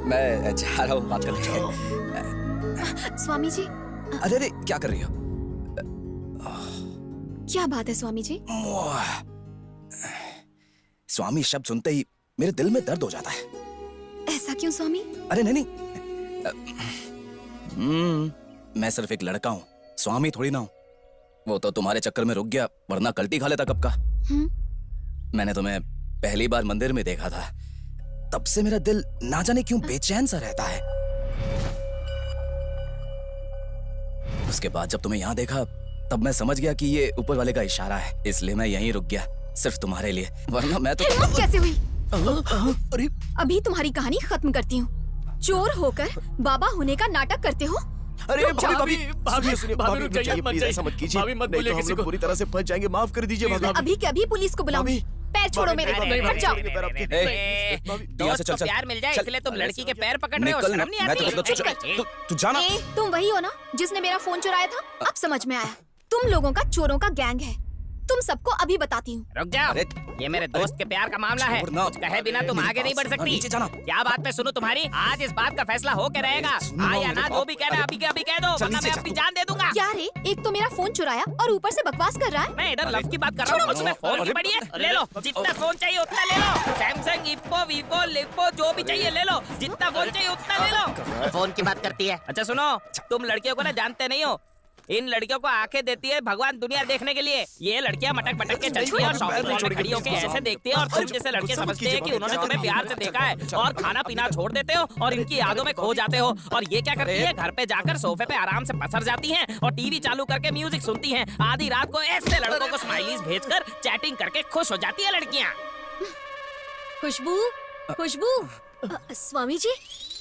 मैं जा रहा हूँ बात करने। स्वामी जी। अरे अरे क्या कर रही हो? क्या बात है स्वामी जी? स्वामी शब्द सुनते ही मेरे दिल में दर्द हो जाता है। ऐसा क्यों स्वामी? अरे नहीं, मैं सिर्फ एक लड़का हूँ, स्वामी थोड़ी ना हूँ। वो तो तुम्हारे चक्कर में रुक गया, वरना कल्टी खा लेता कब का। मैंने तुम्हें पहली बार मंदिर में देखा था, तब से मेरा दिल ना जाने क्यों बेचैन सा रहता है। उसके बाद जब तुम्हें यहाँ देखा, तब मैं समझ गया कि ये ऊपर वाले का इशारा है, इसलिए मैं यहीं रुक गया, सिर्फ तुम्हारे लिए, वरना मैं तो। हिम्मत कैसे हुई? अरे अभी तुम्हारी कहानी खत्म करती हूँ। चोर होकर बाबा होने का नाटक करते हो? अरे भाभी भाभी सुनिए, भाभी रुक जाइए, प्लीज ऐसा मत कीजिए, भाभी मत नहीं बोलिए तो हम किसी लोग को। पूरी तरह से फंस जाएंगे, माफ कर दीजिए भाभी। अभी के अभी पुलिस को बुलाऊं। पैर छोड़ो मेरे, हट जाओ। यहाँ से चल चल। प्यार मिल जाए इसलिए तुम लड़की के पैर पकड़ रहे हो, निकल, शर्म नहीं मैं आती? तू जाना। तुम वही हो ना जिसने मेरा फोन चुराया था? अब समझ में आया, तुम लोगों का चोरों का गैंग है। तुम सबको अभी बताती हूँ। रुक जाओ, अरे, ये मेरे दोस्त के प्यार का मामला है, छोड़ना। कुछ कहे बिना तुम आगे नहीं बढ़ सकती। नीचे जाना। क्या बात पे सुनो तुम्हारी, आज इस बात का फैसला हो के रहेगा। हाँ या ना, जो भी कहना अभी के अभी कह दो, वरना मैं अपनी जान दे दूंगा। क्या रे, एक तो मेरा फोन चुराया और ऊपर से बकवास कर रहा है। मैं इधर लव की बात कर रहा हूँ, उसमें फोन की पड़ी है। ले लो, जितना फोन चाहिए उतना ले लो। सैमसंग, इप्पो, वीवो, लिप्पो, जो भी चाहिए ले लो, जितना फोन चाहिए उतना ले लो। फोन की बात करती है। अच्छा सुनो, तुम लड़कियों को ना जानते नहीं हो, इन लड़कियों को आंखें देती है भगवान दुनिया देखने के लिए। ये लड़कियां मटक मटक के चलती है और शॉपिंग मॉल में खड़ी होकर ऐसे देखती है, और तुम जैसे लड़के समझते हैं कि उन्होंने तुम्हें प्यार से देखा है और खाना पीना छोड़ देते हो और इनकी यादों में खो जाते हो। और ये क्या करती है, घर पे जाकर सोफे पे आराम से पसर जाती हैं और टीवी चालू करके म्यूजिक सुनती हैं। आधी रात को ऐसे लड़कों को स्माइलीज भेजकर चैटिंग करके खुश हो जाती है लड़कियां। खुशबू, खुशबू। स्वामी जी।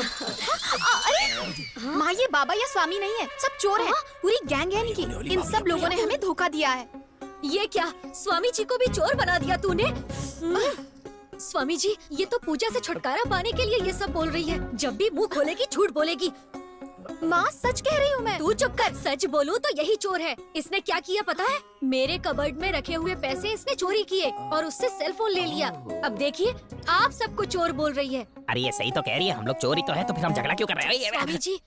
अरे माँ, ये बाबा या स्वामी नहीं है, सब चोर हैं, पूरी गैंग है इनकी। इन सब लोगों ने हमें धोखा दिया है। ये क्या, स्वामी जी को भी चोर बना दिया तूने? स्वामी जी, ये तो पूजा से छुटकारा पाने के लिए ये सब बोल रही है। जब भी मुंह खोलेगी झूठ बोलेगी। माँ सच कह रही हूँ मैं। तू चुप कर, सच बोलूं तो यही चोर है। इसने क्या किया पता है? मेरे कबर्ड में रखे हुए पैसे इसने चोरी किए और उससे सेल फोन ले लिया। अब देखिए, आप सबको चोर बोल रही है। अरे ये सही तो कह रही है, हम लोग चोरी तो है, तो फिर हम झगड़ा क्यों कर रहे हैं? स्वामी जी,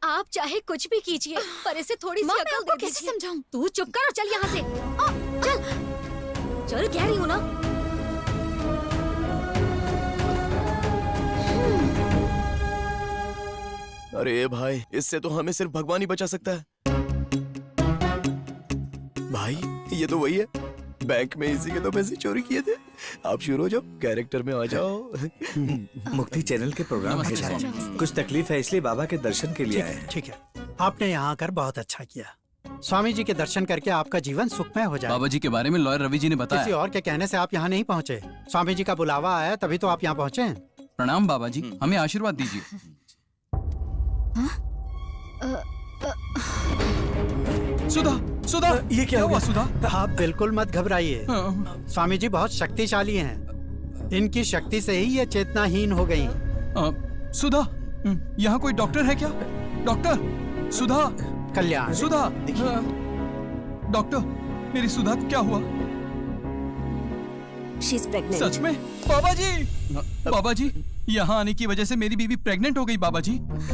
आप चाहे कुछ भी कीजिए, पर इसे थोड़ी सी अकल दे कैसे दीजिए। समझाऊं? तू चुप कर और चल यहाँ से। चल, कह रही हूँ ना। अरे भाई, इससे तो हमें सिर्फ भगवान ही बचा सकता है। भाई, ये तो वही है, बैंक में इसी के तो पैसे चोरी किए थे। आप शुरू हो जाओ, कैरेक्टर में आ जाओ। मुक्ति चैनल के प्रोग्राम है शायद। कुछ तकलीफ है इसलिए बाबा के दर्शन के लिए आए हैं। ठीक है, आपने यहाँ आकर बहुत अच्छा किया। स्वामी जी के दर्शन करके आपका जीवन सुखमय हो जाए। बाबा जी के बारे में लॉयर रवि जी ने बताया। किसी और के कहने से आप यहाँ नहीं पहुँचे, स्वामी जी का बुलावा आया तभी तो आप यहाँ पहुँचे हैं। प्रणाम बाबा जी, हमें आशीर्वाद दीजिए। सुधा, सुधा, ये क्या हुआ सुधा? आप बिल्कुल मत घबराइए, स्वामी जी बहुत शक्तिशाली हैं। इनकी शक्ति से ही ये चेतनाहीन हो गई। सुधा, यहाँ कोई डॉक्टर है क्या? डॉक्टर, सुधा, कल्याण, सुधा, डॉक्टर, मेरी सुधा को क्या हुआ? She is pregnant. सच में? बाबा जी, बाबा जी, यहाँ आने की वजह से मेरी बीवी प्रेग्नेंट हो गई बाबा जी।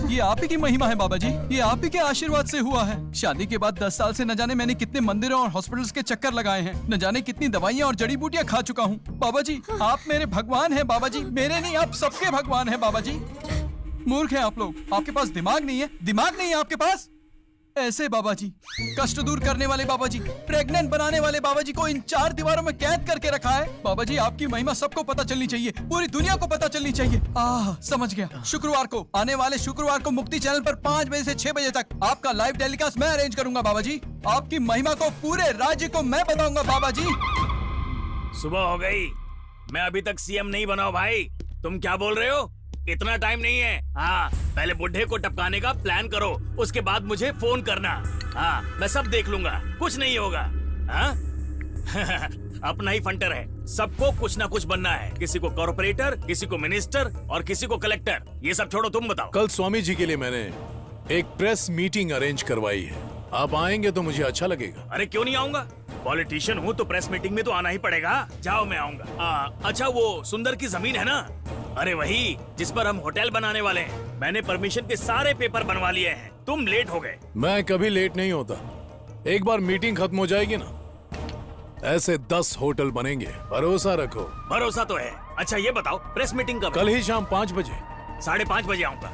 ये आप ही की महिमा है बाबा जी, ये आप ही के आशीर्वाद से हुआ है। शादी के बाद 10 साल से न जाने मैंने कितने मंदिरों और हॉस्पिटल्स के चक्कर लगाए हैं, न जाने कितनी दवाइयाँ और जड़ी बूटियाँ खा चुका हूँ। बाबा जी, आप मेरे भगवान हैं बाबा जी, मेरे नहीं आप सबके भगवान हैं बाबा जी। मूर्ख हैं आप लोग, आपके पास दिमाग नहीं है, दिमाग नहीं है आपके पास। ऐसे बाबा जी, कष्ट दूर करने वाले बाबा जी, प्रेग्नेंट बनाने वाले बाबा जी को इन 4 दीवारों में कैद करके रखा है। बाबा जी, आपकी महिमा सबको पता चलनी चाहिए, पूरी दुनिया को पता चलनी चाहिए। समझ गया। शुक्रवार को, आने वाले शुक्रवार को मुक्ति चैनल पर 5 बजे से 6 बजे तक आपका लाइव टेलीकास्ट मैं अरेंज करूंगा बाबा जी। आपकी महिमा को पूरे राज्य को मैं बताऊंगा बाबा जी। सुबह हो गई, मैं अभी तक सीएम नहीं बना हूं भाई। तुम क्या बोल रहे हो? इतना टाइम नहीं है। हाँ, पहले बुढ़े को टपकाने का प्लान करो, उसके बाद मुझे फोन करना। हाँ, मैं सब देख लूंगा, कुछ नहीं होगा। हाँ? अपना ही फंटर है, सबको कुछ ना कुछ बनना है। किसी को कॉर्पोरेटर, किसी को मिनिस्टर और किसी को कलेक्टर। ये सब छोड़ो, तुम बताओ। कल स्वामी जी के लिए मैंने एक प्रेस मीटिंग अरेंज करवाई है, आप आएंगे तो मुझे अच्छा लगेगा। अरे क्यों नहीं आऊंगा, पॉलिटिशियन हूँ तो प्रेस मीटिंग में तो आना ही पड़ेगा। जाओ, मैं आऊंगा। अच्छा, वो सुंदर की जमीन है ना, अरे वही जिस पर हम होटल बनाने वाले हैं। मैंने परमिशन के सारे पेपर बनवा लिए हैं। तुम लेट हो गए। मैं कभी लेट नहीं होता। एक बार मीटिंग खत्म हो जाएगी ना, ऐसे 10 होटल बनेंगे, भरोसा रखो। भरोसा तो है। अच्छा ये बताओ, प्रेस मीटिंग कब है? कल ही शाम 5 बजे। 5:30 बजे आऊंगा।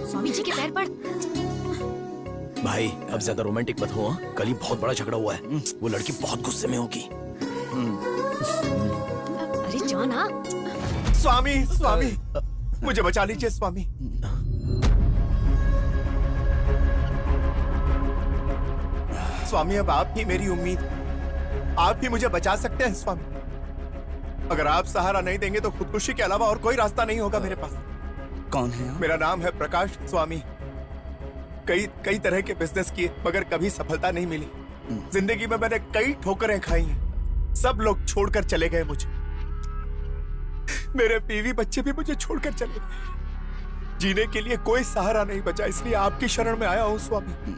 स्वामी जी के पैर पड़। भाई अब ज्यादा रोमांटिक मत हो। हाँ? कल ही बहुत बड़ा झगड़ा हुआ है। वो लड़की बहुत गुस्से में होगी। अरे जाना। स्वामी स्वामी मुझे बचा लीजिए स्वामी। स्वामी अब आप ही मेरी उम्मीद, आप ही मुझे बचा सकते हैं स्वामी। अगर आप सहारा नहीं देंगे तो खुदकुशी के अलावा और कोई रास्ता नहीं होगा मेरे पास। कौन है आप? मेरा नाम है प्रकाश स्वामी। कई तरह के बिजनेस किए मगर कभी सफलता नहीं मिली। जिंदगी में मैंने कई ठोकरें खाई हैं। सब लोग छोड़कर चले गए मुझे। मेरे बीवी बच्चे भी मुझे छोड़कर चले गए। जीने के लिए कोई सहारा नहीं बचा, इसलिए आपकी शरण में आया हूं स्वामी।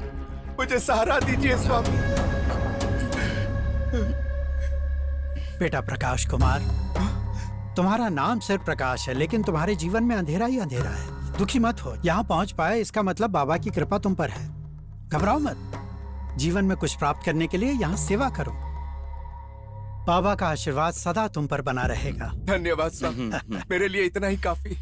मुझे सहारा दीजिए स्वामी। बेटा प्रकाश कुमार, तुम्हारा नाम सिर्फ प्रकाश है, लेकिन तुम्हारे जीवन में अंधेरा ही अंधेरा है। दुखी मत हो। यहाँ पहुँच पाए इसका मतलब बाबा की कृपा तुम पर है। घबराओ मत। जीवन में कुछ प्राप्त करने के लिए यहाँ सेवा करो। बाबा का आशीर्वाद सदा तुम पर बना रहेगा। धन्यवाद स्वामी, मेरे लिए इतना ही काफी।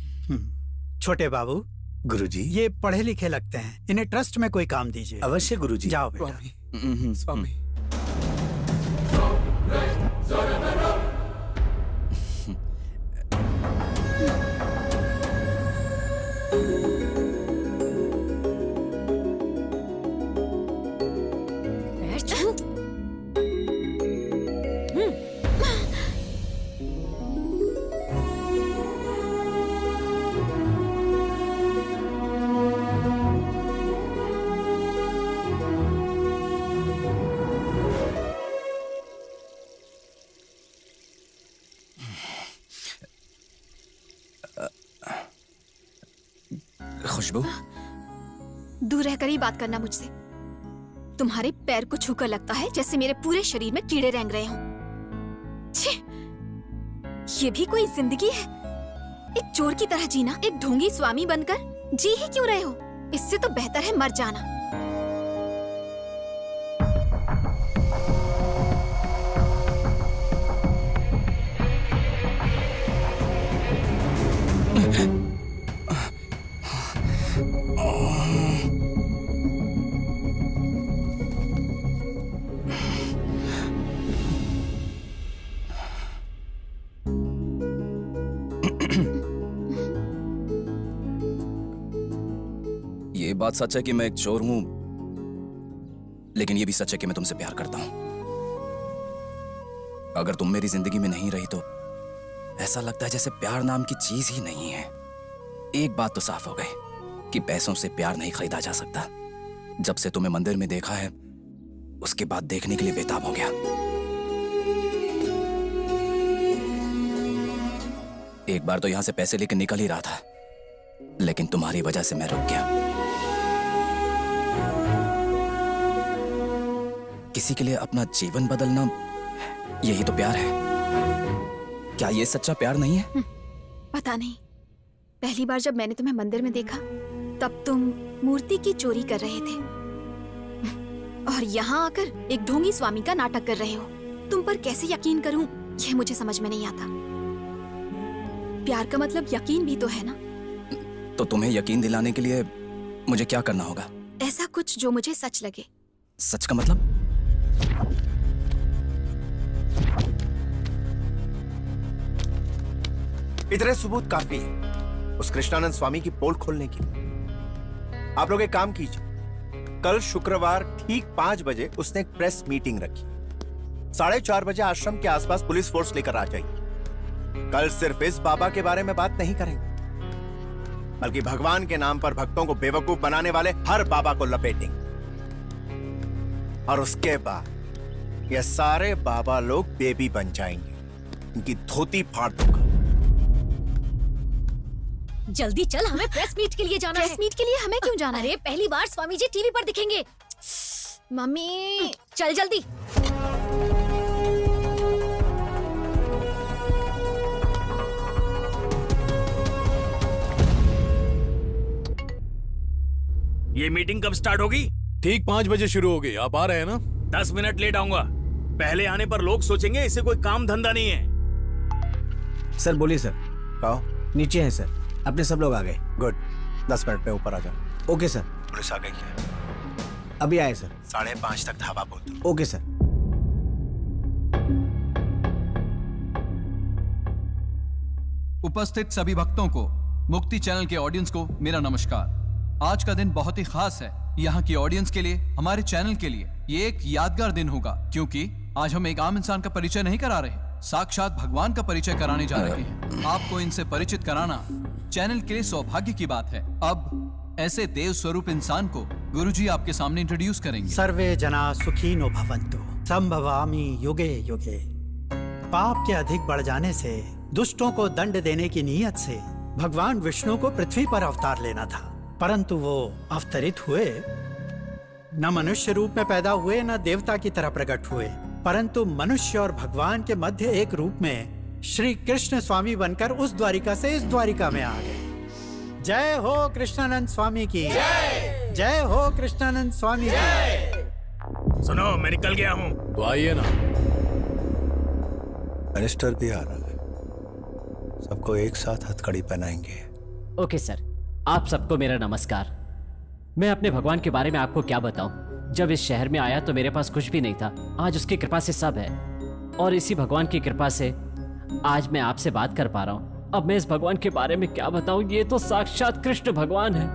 छोटे बाबू, गुरुजी। ये पढ़े लिखे लगते हैं, इन्हें ट्रस्ट में कोई काम दीजिए। अवश्य गुरुजी। जाओ बेटा। स्वामी स्वामी। खुशबू, दूर रहकर ही बात करना मुझसे। तुम्हारे पैर को छूकर लगता है जैसे मेरे पूरे शरीर में कीड़े रेंग रहे हों। छी! ये भी कोई जिंदगी है? एक चोर की तरह जीना, एक ढोंगी स्वामी बनकर जी ही क्यों रहे हो? इससे तो बेहतर है मर जाना। ये बात सच है कि मैं एक चोर हूं, लेकिन ये भी सच है कि मैं तुमसे प्यार करता हूं। अगर तुम मेरी जिंदगी में नहीं रही तो ऐसा लगता है जैसे प्यार नाम की चीज ही नहीं है। एक बात तो साफ हो गई कि पैसों से प्यार नहीं खरीदा जा सकता। जब से तुम्हें मंदिर में देखा है, उसके बाद देखने के लिए बेताब हो गया। एक बार तो यहां से पैसे लेकर निकल ही रहा था, लेकिन तुम्हारी वजह से मैं रुक गया। किसी के लिए अपना जीवन बदलना, यही तो प्यार है। क्या ये सच्चा प्यार नहीं है? पता नहीं। पहली बार जब मैंने तुम्हें मंदिर में देखा, तब तुम मूर्ति की चोरी कर रहे थे और यहाँ आकर एक ढोंगी स्वामी का नाटक कर रहे हो। तुम पर कैसे यकीन करूं, यह मुझे समझ में नहीं आता। प्यार का मतलब यकीन भी तो है ना। तो तुम्हें यकीन दिलाने के लिए मुझे क्या करना होगा? ऐसा कुछ जो मुझे सच लगे। सच का मतलब? इतने सबूत काफी है उस कृष्णानंद स्वामी की पोल खोलने की। आप लोग एक काम कीजिए, कल शुक्रवार ठीक 5 बजे उसने एक प्रेस मीटिंग रखी। 4:30 बजे आश्रम के आसपास पुलिस फोर्स लेकर आ जाइए। कल सिर्फ इस बाबा के बारे में बात नहीं करेंगे, बल्कि भगवान के नाम पर भक्तों को बेवकूफ बनाने वाले हर बाबा को लपेटेंगे। और उसके बाद ये सारे बाबा लोग बेबी बन जाएंगे। उनकी धोती फाड़ दूंगा। जल्दी चल, हमें प्रेस मीट के लिए जाना है। प्रेस मीट के लिए हमें क्यों जाना है? अरे पहली बार स्वामी जी टीवी पर दिखेंगे। मम्मी चल जल्दी। ये मीटिंग कब स्टार्ट होगी? ठीक 5 बजे शुरू होगी। आप आ रहे हैं ना? 10 मिनट लेट आऊंगा। पहले आने पर लोग सोचेंगे इसे कोई काम धंधा नहीं है। सर बोलिए सर। कहो। नीचे हैं सर, अपने सब लोग आ गए। गुड, 10 मिनट में ऊपर आ जाओ। Okay sir. पुलिस आ गई है। अभी आए सर। 5:30 तक धावा बोल दो। Okay sir. उपस्थित सभी भक्तों को, मुक्ति चैनल के ऑडियंस को मेरा नमस्कार। आज का दिन बहुत ही खास है यहाँ की ऑडियंस के लिए, हमारे चैनल के लिए। ये एक यादगार दिन होगा क्योंकि आज हम एक आम इंसान का परिचय नहीं करा रहे, साक्षात भगवान का परिचय कराने जा रहे हैं। आपको इनसे परिचित कराना चैनल के लिए सौभाग्य की बात है। अब ऐसे देव स्वरूप इंसान को गुरुजी आपके सामने इंट्रोड्यूस करेंगे। सर्वे जना सुखीनो भवन्तु, संभवामि युगे युगे। पाप के अधिक बढ़ जाने से, दुष्टों को दंड देने की नीयत से भगवान विष्णु को पृथ्वी पर अवतार लेना था, परंतु वो अवतरित हुए, न मनुष्य रूप में पैदा हुए न देवता की तरह प्रकट हुए, परंतु मनुष्य और भगवान के मध्य एक रूप में श्री कृष्ण स्वामी बनकर उस द्वारिका से इस द्वारिका में आ गए। जय हो कृष्णानंद स्वामी की जय हो कृष्णानंद स्वामी की। सुनो, मैं निकल गया हूँ। तो आइए ना। मिनिस्टर भी आ रहा है, सबको एक साथ हथकड़ी पहनाएंगे। ओके सर, आप सबको मेरा नमस्कार। मैं अपने भगवान के बारे में आपको क्या बताऊं। जब इस शहर में आया तो मेरे पास कुछ भी नहीं था, आज उसकी कृपा से सब है, और इसी भगवान की कृपा से आज मैं आपसे बात कर पा रहा हूं। अब मैं इस भगवान के बारे में क्या बताऊं, ये तो साक्षात कृष्ण भगवान है।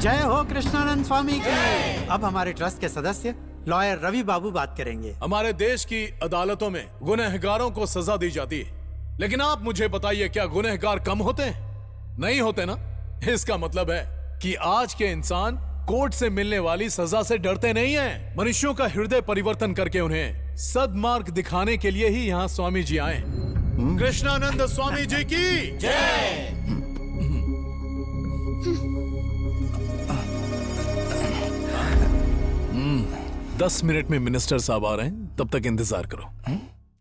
जय हो कृष्णानंद स्वामी की। अब हमारे ट्रस्ट के सदस्य लॉयर रवि बाबू बात करेंगे। हमारे देश की अदालतों में गुनहगारों को सजा दी जाती है, लेकिन आप मुझे बताइए, क्या गुनहगार कम होते हैं? नहीं होते ना। इसका मतलब है कि आज के इंसान कोर्ट से मिलने वाली सजा से डरते नहीं हैं। मनुष्यों का हृदय परिवर्तन करके उन्हें सद्मार्ग दिखाने के लिए ही यहाँ स्वामी जी आए। कृष्णानंद स्वामी जी की जय। 10 मिनट में मिनिस्टर साहब आ रहे हैं, तब तक इंतजार करो।